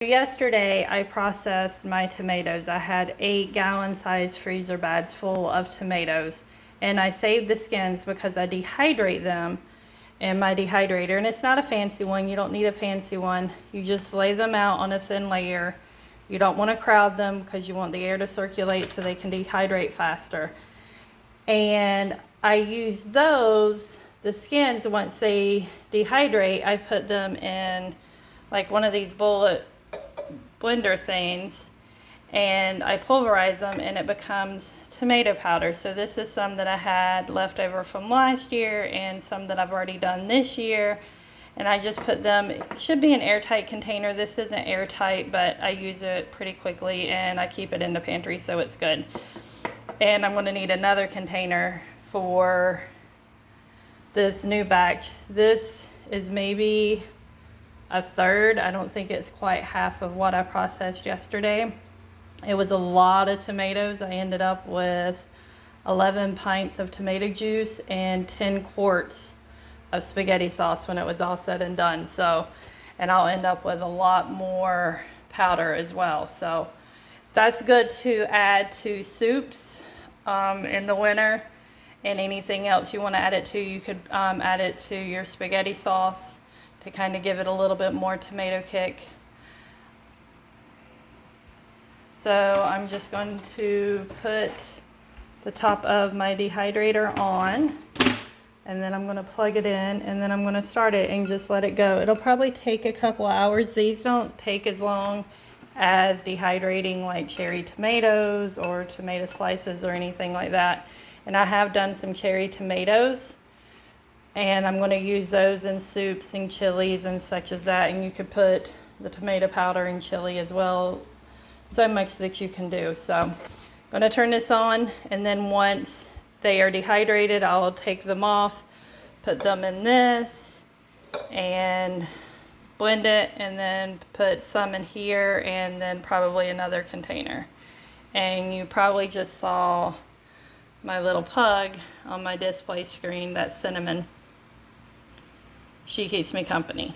Yesterday I processed my tomatoes. I had 8-gallon size freezer bags full of tomatoes, and I saved the skins because I dehydrate them in my dehydrator. And it's not a fancy one. You don't need a fancy one. You just lay them out on a thin layer. You don't want to crowd them because you want the air to circulate so they can dehydrate faster. And I use those, the skins, once they dehydrate, I put them in like one of these bullet blender things, and I pulverize them and it becomes tomato powder. So this is some that I had left over from last year and some that I've already done this year, and I just put them, it should be an airtight container. This isn't airtight, but I use it pretty quickly and I keep it in the pantry, so it's good. And I'm going to need another container for this new batch. This is maybe a third. I don't think it's quite half of what I processed yesterday. It was a lot of tomatoes. I ended up with 11 pints of tomato juice and 10 quarts of spaghetti sauce when it was all said and done. So, and I'll end up with a lot more powder as well. So that's good to add to soups in the winter, and anything else you want to add it to. You could add it to your spaghetti sauce to kind of give it a little bit more tomato kick. So I'm just going to put the top of my dehydrator on, and then I'm going to plug it in, and then I'm going to start it and just let it go. It'll probably take a couple hours. These don't take as long as dehydrating like cherry tomatoes or tomato slices or anything like that. And I have done some cherry tomatoes, and I'm going to use those in soups and chilies and such as that. And you could put the tomato powder in chili as well. So much that you can do. So I'm going to turn this on, and then once they are dehydrated, I'll take them off, put them in this, and blend it, and then put some in here, and then probably another container. And you probably just saw my little pug on my display screen, that's Cinnamon. She keeps me company.